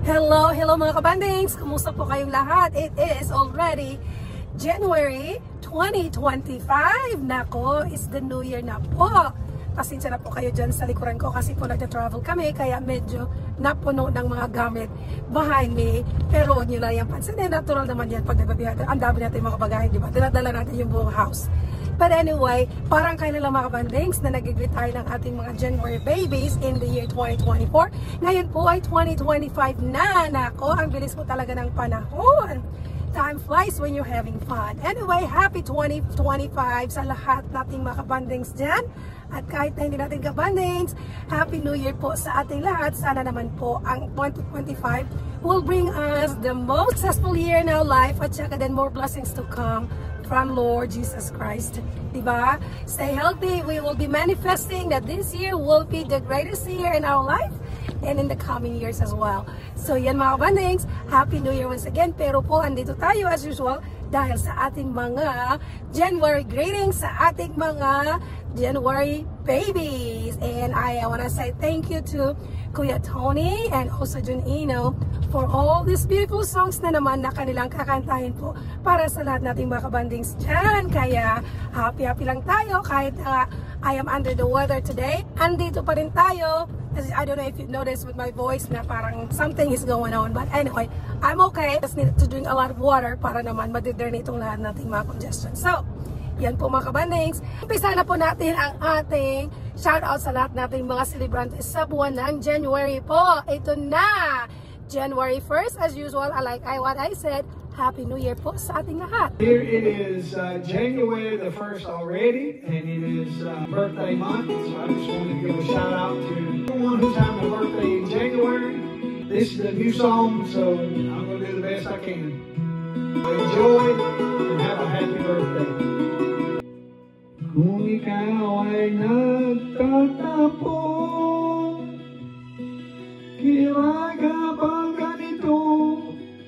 Hello, hello mga kabandings! Kumusta po kayong lahat? It is already January 2025. Nako, it's the new year na po. Pasensya na po kayo dyan sa likuran ko kasi po nagta-travel kami kaya medyo napuno ng mga gamit behind me. Pero huwag nyo lang yung pansinin. Natural naman yan pag nagbabiyahe. Ang dami natin mga bagahe, di ba? Dinadala natin yung buong house. But anyway, parang kayo lang mga kabandings na nag-greet tayo ng ating mga January babies in the year 2024. Ngayon po ay 2025 na. Nako, ang bilis po talaga ng panahon. Time flies when you're having fun. Anyway, happy 2025 sa lahat nating mga kabandings dyan. At kahit na hindi natin kabandings, Happy New Year po sa ating lahat. Sana naman po ang 2025 will bring us the most successful year in our life at saka then more blessings to come from Lord Jesus Christ. Diba? Stay healthy. We will be manifesting that this year will be the greatest year in our life and in the coming years as well. So yan mga kabandings, Happy New Year once again. Pero po, andito tayo as usual dahil sa ating mga January greetings, sa ating mga January babies. And I want to say thank you to Kuya Tony and also Junino for all these beautiful songs na naman na kanilang kakantahin po para sa lahat nating mga kabandings dyan. Kaya happy lang tayo kahit I am under the weather today. Andito pa rin tayo. I don't know if you noticed with my voice na parang something is going on. But anyway, I'm okay. Just need to drink a lot of water para naman madidirn itong lahat nating mga congestion. So, yan po mga kabandings. Umpisa na po natin ang ating shoutout sa lahat nating mga celebrantes sa buwan ng January po. Ito na! January 1st, as usual, what I said, Happy New Year po sa ating lahat. Here it is January the 1st already, and it is birthday month, so I just want to give a shout out to everyone who's having a birthday in January. This is a new song, so I'm going to do the best I can. Enjoy and have a happy birthday. Kung ikaw ay nagtatapon, kailangan bang ganito?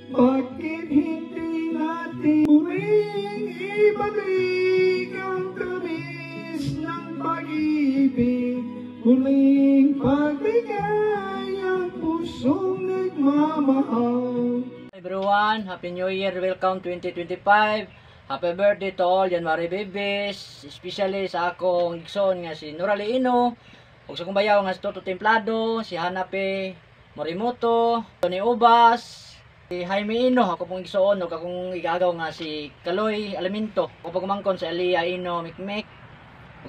Bakit hindi natin muling ibalik ang tamis ng pag-ibig? Muling pagbigay ang pusong nagmamahal. Everyone, Happy New Year! Welcome 2025! Happy birthday to all January babies, especially sa akong igsoon nga si Norali Ino, ug sa akong bayaw nga si Toto Templado, si Hanape Morimoto, Tony Ubas, si Jaime Ino, ako pong igsoon, ug akong igagaw nga si Kaloy Alaminto, ako pagmangkon si Alia Ino Mikmek,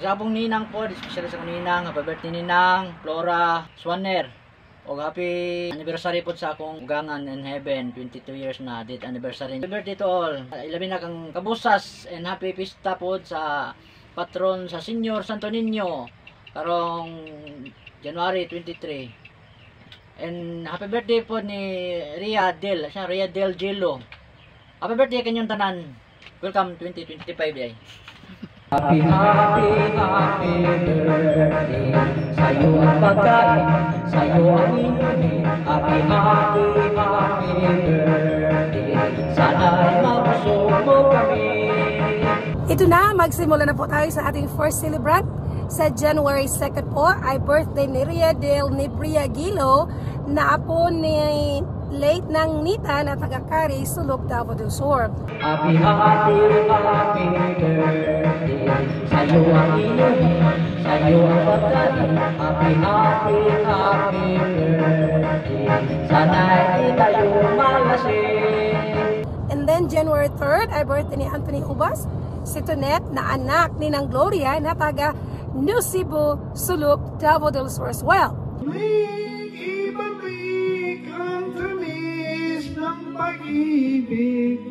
ug sa akong ninang po, especially sa akong ninang, happy birthday ninang Flora Swanner. O happy anniversary po sa akong ugangan in heaven, 22 years na date anniversary. Happy birthday to all. Ilabi na kang kabusas and happy pista po sa patron sa Senior Santo Niño karong January 23. And happy birthday po ni Ria Del Gelo. Happy birthday kanyang tanan. Welcome 2025 day. Happy birthday sa'yo ang pagkain, sa'yo ang inumin. Happy birthday, sana'y mabusog mo kami. Ito na, magsimula na po tayo sa ating first celebrant. Sa January 2nd po ay birthday ni Ria Del Nibria Gilo na apo ni late ng Nita na taga-Cari, Sulok, Davao del Sur. Happy birthday sa'yo ang inumin, sa'yo ang pagkain. Happy birthday, sana'y tayo malasing. And then January 3rd ay birthday ni Anthony Ubas, si Tonet na anak ni Nang Gloria na taga New Cebu, Sulok, Davao del Sur as well. Ibalik ang tamis ng pag-ibig,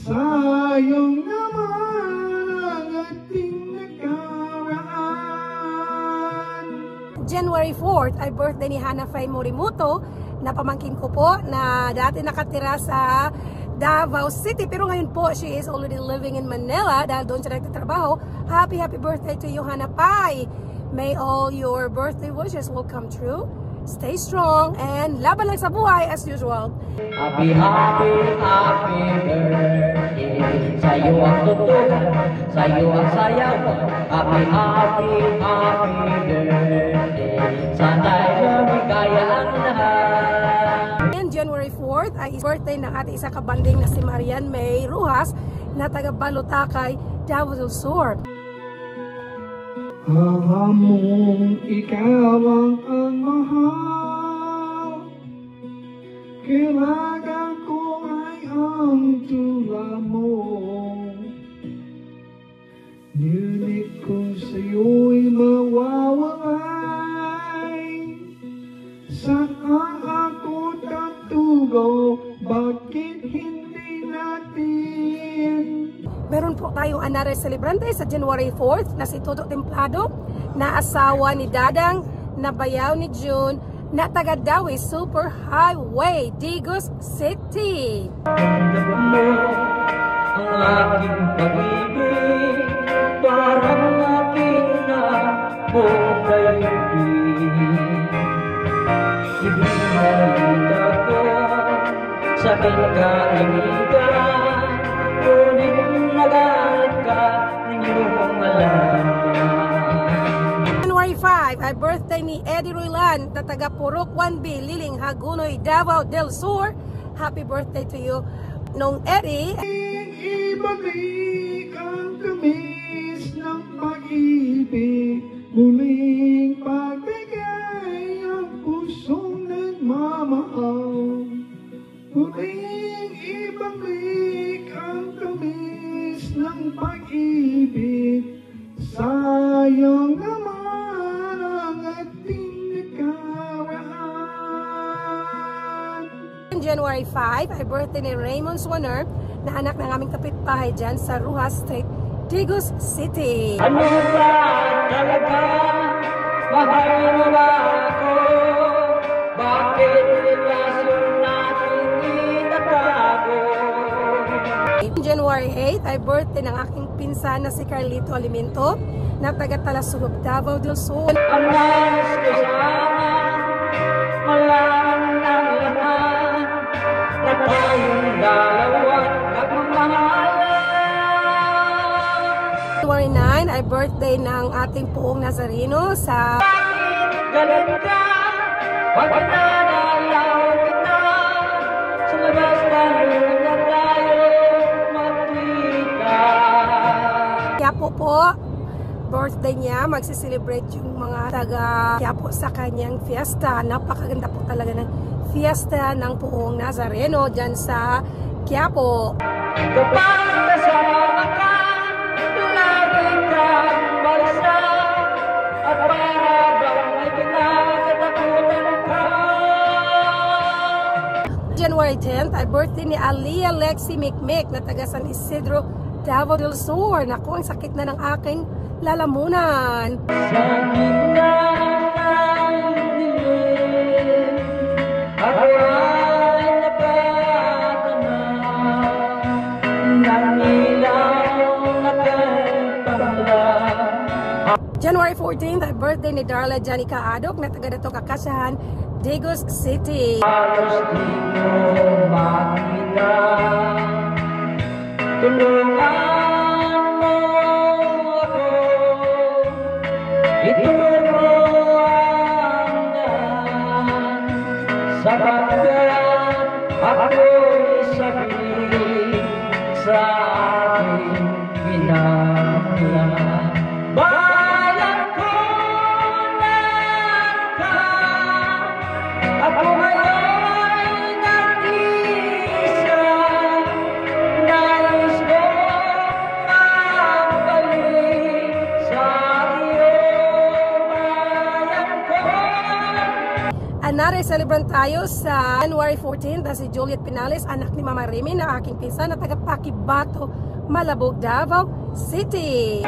sayang naman ang ating nakaraan. January 4th ay birthday ni Hana Faye Morimoto na pamangkin ko po na dati nakatira sa Davao City pero ngayon po she is already living in Manila dahil doon siya nagtatrabaho. Happy birthday to you, Hana Faye. May all your birthday wishes will come true. Stay strong and laban lang sa buhay as usual. Happy birthday sa'yo ang tutukan, sa'yo ang sayawan. Happy birthday, sana'y lumigaya ang lahat. January 4th ay birthday ng ating isa kabanding na si Marian May Rujas na taga Balutakay, Davao del Sur. Alamong ikaw ang mahal, kailangan ko ay ang tula mo. Ngunit kung sa'yo'y mawawalay, saan ako tatugo? Bakit hindi natin? Meron po tayong another celebrante sa January 4th na si Toto Templado, na asawa ni Dadang, na bayaw ni June, na taga Dawi Super Highway, Digos City. Ramdam mo ang aking pag-ibig, parang aking napukaibig. Ibinalita ko sa kaibigan, ngunit nagalit ka ng iyong malaman. January 5 ay birthday ni Eddie Ruilan na taga Purok 1B, Liling, Hagunoy, Davao del Sur. Happy birthday to you, nung Eddie. Ibalik ang tamis ng pag-ibig, muling pagbigay ang pusong nagmamahal. Muling ibalik ang tamis ng pag-ibig, sayang naman ang ating nakaraan. January 5 ay birthday ni Raymond Swanner, na anak ng aming kapitbahay dyan sa Rujas Street, Digos City. Ano ba talaga? Mahal mo ba ako? Bakit relasyon natin itatago? January 8 ay birthday ng aking pinsan na si Carlito Alimento, na taga Talasunod, Davao del Sur. Ang nais ko sana, malaman ng lahat, na tayong dalawa nagmamahalan. January 9 ay birthday ng ating Poong Nazareno sa Galit ka, pag nanalaw kita, sa labas na tayo magkita. Quiapo po. Birthday niya, magsiselebrate yung mga taga Quiapo sa kanyang fiesta. Napakaganda po talaga ng fiesta ng Poong Nazareno dyan sa Quiapo. Kapag kasama ka, lagi kang balsa, at para bang may kinakatakutan ka. January 10th ay birthday ni Alia Lexi Mikmik na taga San Isidro, Davao del Sur. Naku, ang sakit na ng aking lalamunan. Sa gitna ng dilim, ako ay nakatanaw ng ilaw na kay panglaw. January 14th ay birthday ni Darla Janica Adok na taga Dato Kakasahan, Digos City. Halos di mo makita, tulungan mo ako, ituro mo ang daan, sapagkat ako'y sakit sa aking pinagmulan. Bayan ko lang ka, ako ngayon nag-isa, nais ko magbalik sa iyo, bayan ko. Another celebrant tayo sa January 14th na si Juliet Pinales, anak ni Mama Remy na aking pinsan na taga Pakibato, Malabog, Davao City.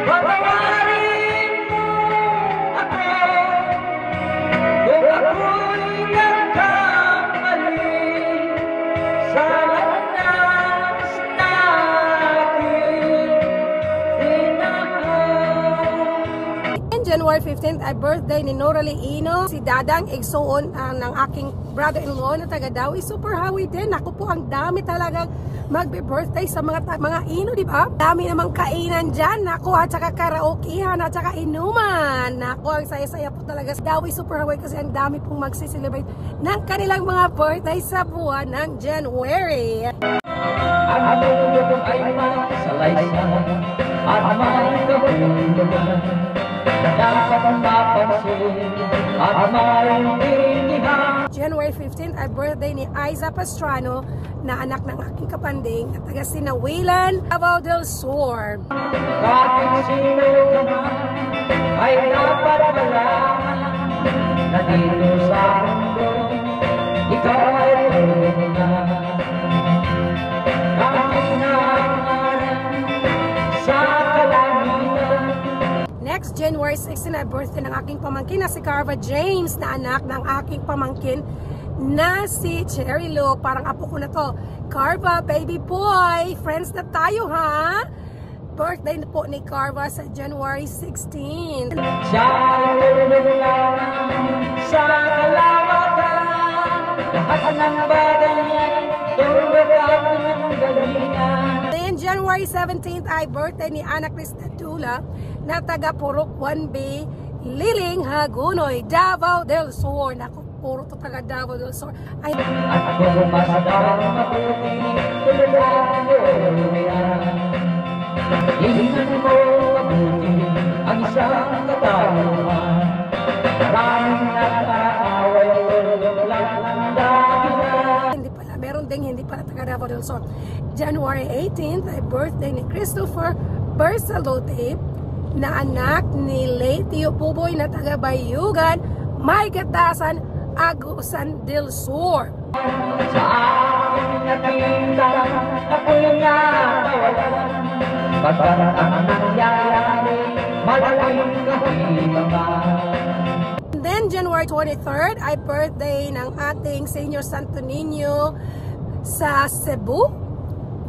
Patawarin mo ako kung ako'y nagkamali sa landas na aking tinahal. And January January 15th ay birthday ni Noralie Ino, si Dadang Igsoon ng aking brother-in-law na taga Dawi. Super hawi din. Ako po, ang dami talagang magbe-birthday sa mga Ino, di ba? Dami namang kainan dyan. Ako, at saka karaokehan, at saka inuman. Ako, ang saya-saya po talaga sa Dawi. Super hawi kasi ang dami pong magsiselebrate ng kanilang mga birthday sa buwan ng January. Ang ating ay masalaysay at may kahulugan, dapat mapansin at maintindihan. January 15 ay birthday ni Aiza Pastrano na anak ng aking kapanding at taga Sinawilan, Davao del Sur. Kahit sino ka man ay dapat malaman na dito sa mundo ikaw ay tulungan. Next, January 16 ay birthday ng aking pamangkin na si Carva James na anak ng aking pamangkin na si Cherry Lou. Parang apo ko na to. Carva, baby boy, friends na tayo ha. Birthday po ni Carva sa January 16. Siya ay tulungan sa kalawatan, lahat ng bagay niya tulungan ng galingan. Then January 17th ay birthday ni Ana Crista Dula na taga Purok 1B, Liling, Hagunoy, Davao del Sur. Naku, puro to taga Davao del Sur. Ay, at kung masadang mabuti, tulungan mo yan. Ihinan mo mabuti ang isang katawan. Maraming nag-aaway, tulong lang ng dahilan. Hindi pala, meron ding hindi pala taga Davao del Sur. January 18th ay birthday ni Christopher Bersaluti na anak ni Letio Puboy na taga Bayugan, May Gatasan, Agusan del Sur. Sa aking nakita, ako'y natawalan. Pagkat ang nangyayari, malaking kahibangan. Then January 23rd ay birthday ng ating Senior Santo Niño sa Cebu.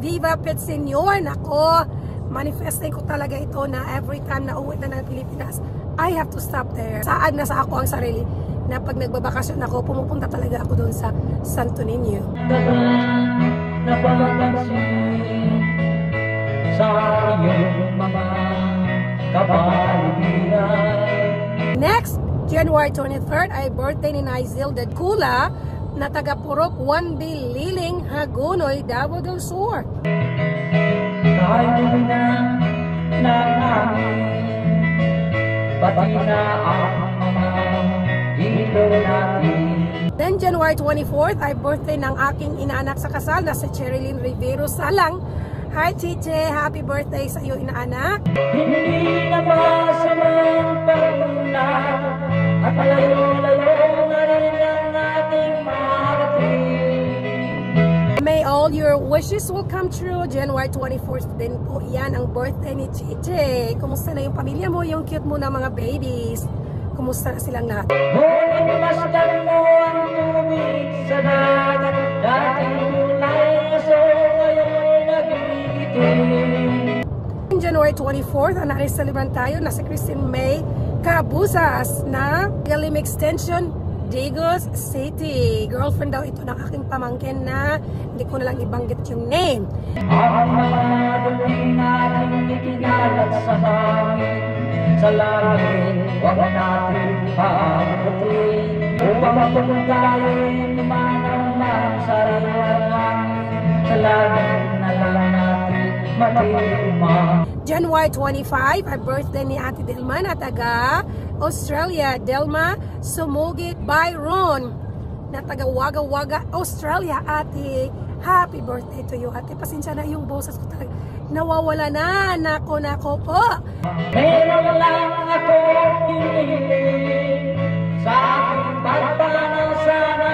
Viva Pet Senior. Nako, manifesting ko talaga ito na every time na uwi na ng Pilipinas, I have to stop there. Saan na sa ako ang sarili na pag nagbabakasyon ako, pumupunta talaga ako doon sa Santo Niño. Napapansin sa iyong mga kapaligiran. Next, January 23rd ay birthday ni Naizil Dedkula na taga Purok 1B, Liling, Hagunoy, Davao del Sur. Kahit na namin, pati na ang mga ilo natin. Then January 24th ay birthday ng aking inaanak sa kasal na si Cherilyn Rivero Salang. Hi Chiche, happy birthday sa iyo inaanak. Hindi na masamang pagmula at malayo-layo na rin ang ating marating. May all your wishes will come true. January 24th din po yan ang birthday ni Chiche. Kumusta na yung pamilya mo, yung cute mo na mga babies? Kumusta na silang lahat? Ngunit masdan mo ang tubig sa dagat, dating kulay aso ngayon nagigitin. January 24th, ang nakaisaliban tayo na si Christine May Cabusas na Galim Extension, Digos City. Girlfriend daw ito ng aking pamangkin na hindi ko na lang ibanggit yung name. Ang mga duling natin itinalat sa hangin, sa langit, huwag natin paabutin. Upang pagkain naman ang sarilang hangin, sa langit na lang natin matirma. January 25, ay birthday ni Ate Delma na taga Australia. Delma Sumugit Byron na taga Wagga Wagga, Australia. Ate, happy birthday to you. Ate, pasensya na yung boses ko talaga. Nawawala na. Nako po. Meron lang ako hinihiling sa aking pagpanaw sana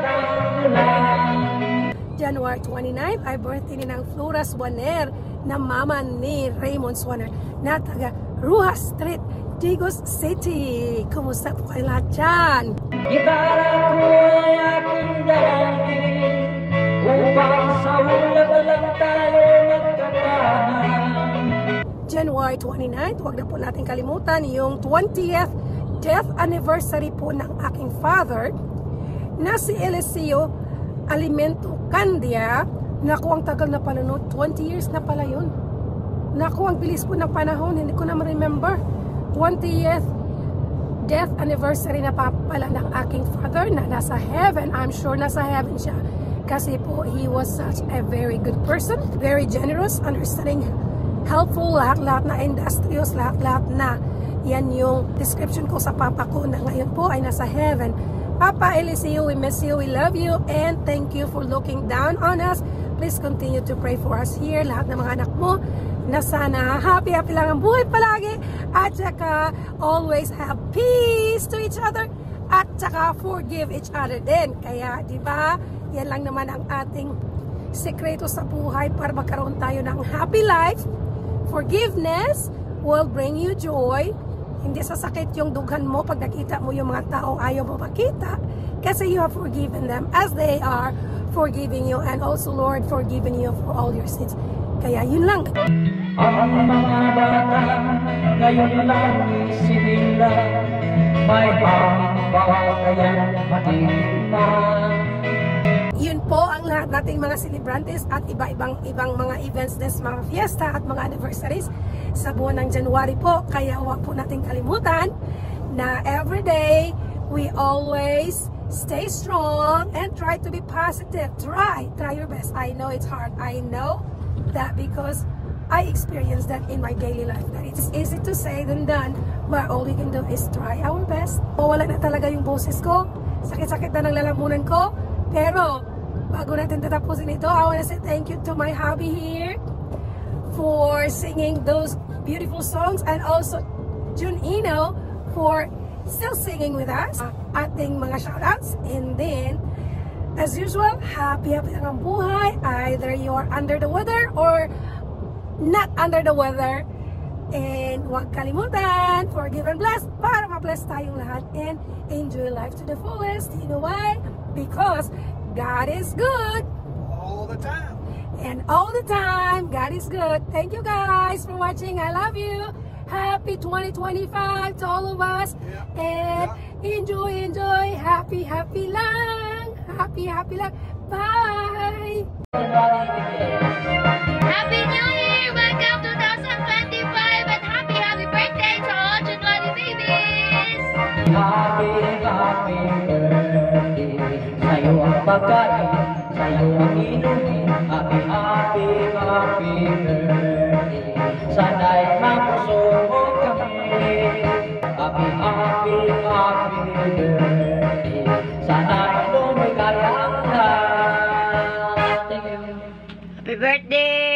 kamulan. January 29 ay birthday ni ng Flora Swaner na mama ni Raymond Swaner na taga Ruas Street, Digos City. Kumusta po kayo lahat dyan? Gitara ko ay aking dalangin upang sa ulat na lang tayo magkatahan. January 29th. Huwag na po natin kalimutan yung 20th death anniversary po ng aking father na si Eliseo Alimento Candia. Naku, ang tagal na pala no, 20 years na pala yun. Naku, ang bilis po ng panahon, hindi ko na ma-remember. 20th death anniversary na pala ng aking father na nasa heaven. I'm sure nasa heaven siya. Kasi po, he was such a very good person, very generous, understanding, helpful, lahat-lahat na industrious, lahat-lahat na. Yan yung description ko sa papa ko na ngayon po ay nasa heaven. Papa Eliseo, we miss you, we love you, and thank you for looking down on us. Please continue to pray for us here, lahat ng mga anak mo, na sana happy lang ang buhay palagi, at saka always have peace to each other, at saka forgive each other din. Kaya, di ba, yan lang naman ang ating sekreto sa buhay para magkaroon tayo ng happy life. Forgiveness will bring you joy. Hindi sasakit yung dughan mo pag nakita mo yung mga taong ayaw mo makita, kasi you have forgiven them as they are forgiving you, and also Lord forgiving you for all your sins. Kaya yun lang. Ang mga bata ngayon lang isinila, may bawatayan matigman. Yun po ang lahat nating mga celebrantes at ibang mga events des, mga fiesta at mga anniversaries sa buwan ng January po. Kaya huwag po nating kalimutan na everyday we always stay strong and try to be positive. Try your best. I know it's hard. I know that because I experienced that in my daily life. That it's easy to say than done, but all we can do is try our best. Wala na talaga yung boses ko. Sakit-sakit na ng lalamunan ko. Pero bago natin tatapusin ito, I want to say thank you to my hubby here for singing those beautiful songs, and also June Ino for still singing with us. Ating mga shoutouts, and then as usual, happy lang ang buhay. Either you're under the weather or not under the weather. And huwag kalimutan, forgive and bless para ma-bless tayong lahat and enjoy life to the fullest. You know why? Because God is good. All the time. And all the time, God is good. Thank you guys for watching. I love you. Happy 2025 to all of us. And enjoy. Happy lang. Happy lang. Bye. Happy New Year! Welcome 2025 and happy birthday to all January babies! Happy birthday, sa'yo ang pagkain, sa'yo ang inumin. Happy birthday, sana'y mapusuot kami. Happy birthday, sana'y lumikaya ang lahat. Thank you. Happy birthday!